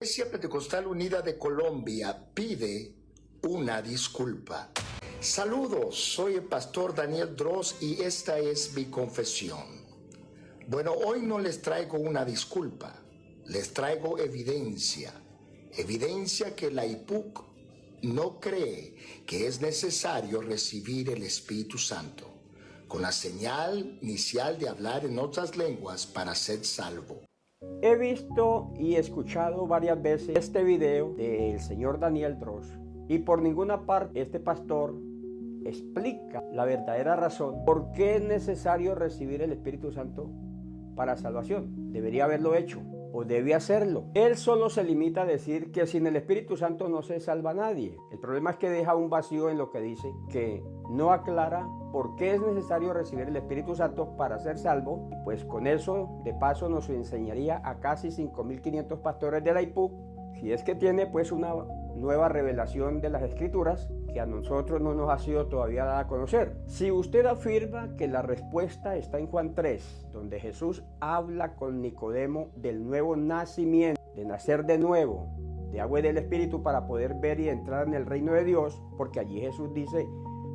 Iglesia Pentecostal Unida de Colombia pide una disculpa. Saludos, soy el pastor Daniel Dross y esta es mi confesión. Bueno, hoy no les traigo una disculpa, les traigo evidencia que la IPUC no cree que es necesario recibir el Espíritu Santo con la señal inicial de hablar en otras lenguas para ser salvo. He visto y escuchado varias veces este video del señor Daniel Dross y por ninguna parte este pastor explica la verdadera razón por qué es necesario recibir el Espíritu Santo para salvación. Debería haberlo hecho o debe hacerlo. Él solo se limita a decir que sin el Espíritu Santo no se salva a nadie. El problema es que deja un vacío en lo que dice, que no aclara por qué es necesario recibir el Espíritu Santo para ser salvo. Y pues con eso de paso nos enseñaría a casi 5.500 pastores de la IPUC, si es que tiene pues una nueva revelación de las Escrituras que a nosotros no nos ha sido todavía dada a conocer. Si usted afirma que la respuesta está en Juan 3, donde Jesús habla con Nicodemo del nuevo nacimiento, de nacer de nuevo, de agua y del Espíritu para poder ver y entrar en el reino de Dios, porque allí Jesús dice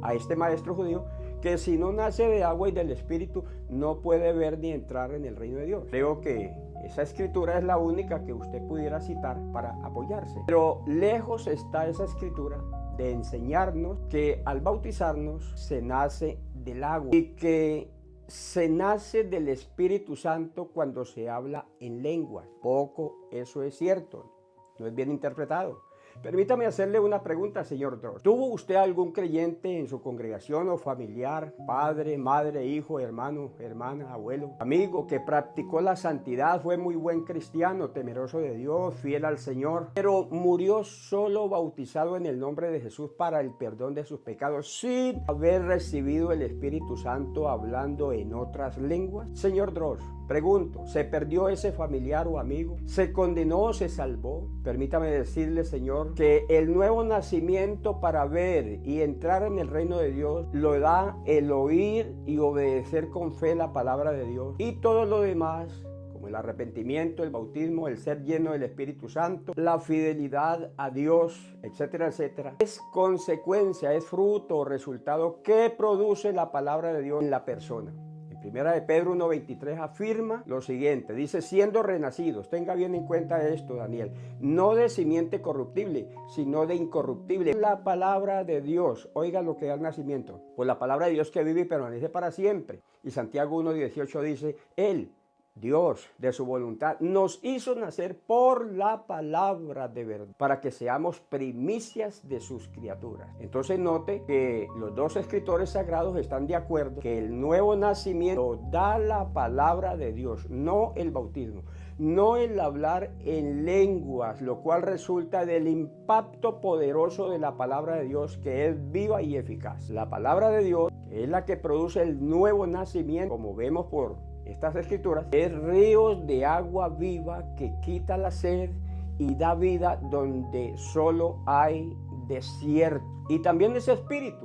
a este maestro judío que si no nace de agua y del Espíritu no puede ver ni entrar en el reino de Dios. Creo que esa escritura es la única que usted pudiera citar para apoyarse. Pero lejos está esa escritura de enseñarnos que al bautizarnos se nace del agua y que se nace del Espíritu Santo cuando se habla en lenguas. Poco eso es cierto, no es bien interpretado. Permítame hacerle una pregunta, señor Dross. ¿Tuvo usted algún creyente en su congregación o familiar, padre, madre, hijo, hermano, hermana, abuelo, amigo, que practicó la santidad, fue muy buen cristiano, temeroso de Dios, fiel al Señor, pero murió solo bautizado en el nombre de Jesús para el perdón de sus pecados, sin haber recibido el Espíritu Santo hablando en otras lenguas? Señor Dross, pregunto, ¿se perdió ese familiar o amigo? ¿Se condenó o se salvó? Permítame decirle, Señor, que el nuevo nacimiento para ver y entrar en el reino de Dios lo da el oír y obedecer con fe la palabra de Dios. Y todo lo demás, como el arrepentimiento, el bautismo, el ser lleno del Espíritu Santo, la fidelidad a Dios, etcétera, etcétera, es consecuencia, es fruto o resultado que produce la palabra de Dios en la persona. Primera de Pedro 1:23 afirma lo siguiente, dice, siendo renacidos, tenga bien en cuenta esto, Daniel, no de simiente corruptible, sino de incorruptible. La palabra de Dios, oiga lo que da el nacimiento, pues la palabra de Dios que vive y permanece para siempre. Y Santiago 1:18 dice, Él, Dios, de su voluntad, nos hizo nacer por la palabra de verdad, para que seamos primicias de sus criaturas. Entonces note que los dos escritores sagrados están de acuerdo que el nuevo nacimiento da la palabra de Dios, no el bautismo, no el hablar en lenguas, lo cual resulta del impacto poderoso de la palabra de Dios, que es viva y eficaz. La palabra de Dios es la que produce el nuevo nacimiento, como vemos por estas escrituras, es ríos de agua viva que quita la sed y da vida donde solo hay desierto. Y también ese espíritu,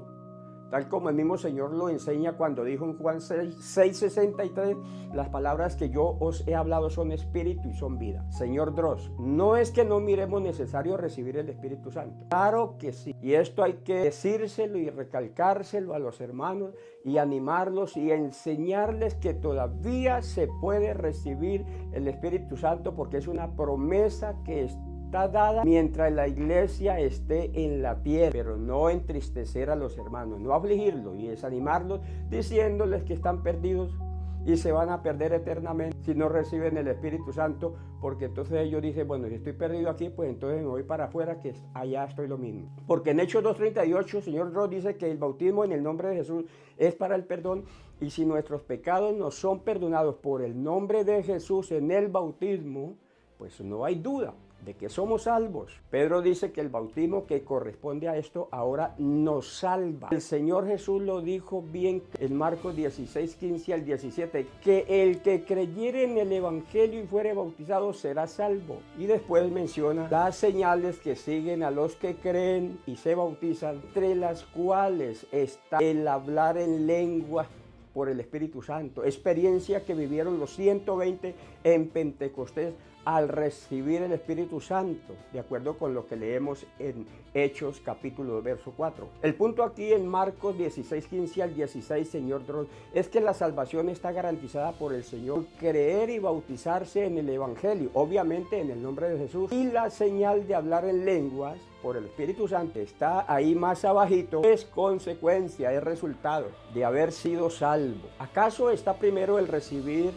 tal como el mismo Señor lo enseña cuando dijo en Juan 6:63, las palabras que yo os he hablado son espíritu y son vida. Señor Dross, no es que no miremos necesario recibir el Espíritu Santo. Claro que sí. Y esto hay que decírselo y recalcárselo a los hermanos y animarlos y enseñarles que todavía se puede recibir el Espíritu Santo porque es una promesa que está dada mientras la iglesia esté en la tierra, pero no entristecer a los hermanos, no afligirlos y desanimarlos diciéndoles que están perdidos y se van a perder eternamente si no reciben el Espíritu Santo, porque entonces ellos dicen, bueno, si estoy perdido aquí, pues entonces me voy para afuera, que allá estoy lo mismo. Porque en Hechos 2:38, el Señor Dross dice que el bautismo en el nombre de Jesús es para el perdón, y si nuestros pecados nos son perdonados por el nombre de Jesús en el bautismo, pues no hay duda de que somos salvos. Pedro dice que el bautismo que corresponde a esto ahora nos salva. El Señor Jesús lo dijo bien en Marcos 16:15 al 17, que el que creyere en el Evangelio y fuere bautizado será salvo. Y después menciona las señales que siguen a los que creen y se bautizan, entre las cuales está el hablar en lenguas por el Espíritu Santo, experiencia que vivieron los 120 en Pentecostés al recibir el Espíritu Santo, de acuerdo con lo que leemos en Hechos capítulo 2, verso 4. El punto aquí en Marcos 16, 15 al 16, señor Dross, es que la salvación está garantizada por el Señor, creer y bautizarse en el Evangelio, obviamente en el nombre de Jesús, y la señal de hablar en lenguas por el Espíritu Santo está ahí más abajito, es consecuencia, es resultado de haber sido salvo. ¿Acaso está primero el recibir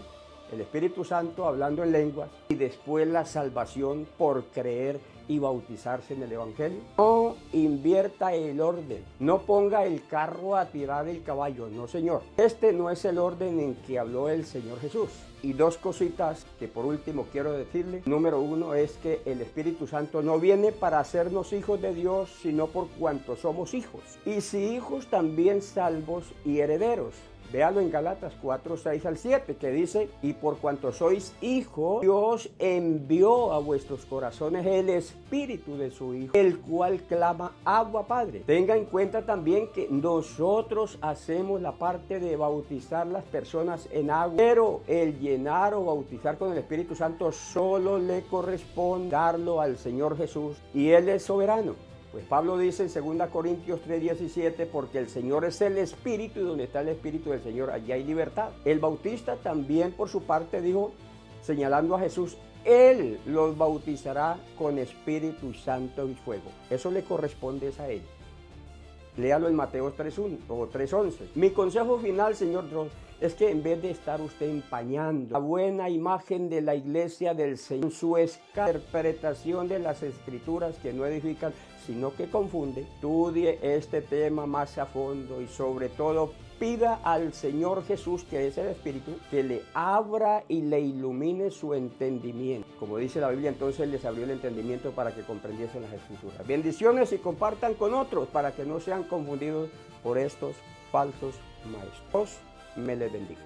el Espíritu Santo hablando en lenguas y después la salvación por creer y bautizarse en el Evangelio? No invierta el orden, no ponga el carro a tirar el caballo, no señor. Este no es el orden en que habló el Señor Jesús. Y dos cositas que por último quiero decirle. Número uno es que el Espíritu Santo no viene para hacernos hijos de Dios, sino por cuanto somos hijos. Y si hijos, también salvos y herederos. Véalo en Galatas 4, 6 al 7, que dice, y por cuanto sois hijos, Dios envió a vuestros corazones el Espíritu de su Hijo, el cual clama, Abba, Padre. Tenga en cuenta también que nosotros hacemos la parte de bautizar las personas en agua, pero el llenar o bautizar con el Espíritu Santo solo le corresponde darlo al Señor Jesús, y Él es soberano. Pues Pablo dice en 2 Corintios 3:17, porque el Señor es el Espíritu y donde está el Espíritu del Señor, allí hay libertad. El bautista también por su parte dijo, señalando a Jesús, Él los bautizará con Espíritu Santo y fuego. Eso le corresponde a Él. Léalo en Mateo 3:1 o 3:11. Mi consejo final, señor Dross, es que en vez de estar usted empañando la buena imagen de la iglesia del Señor, su interpretación de las escrituras que no edifican, sino que confunde, estudie este tema más a fondo y sobre todo pida al Señor Jesús, que es el Espíritu, que le abra y le ilumine su entendimiento. Como dice la Biblia, entonces les abrió el entendimiento para que comprendiesen las escrituras. Bendiciones y compartan con otros para que no sean confundidos por estos falsos maestros. Me les bendiga.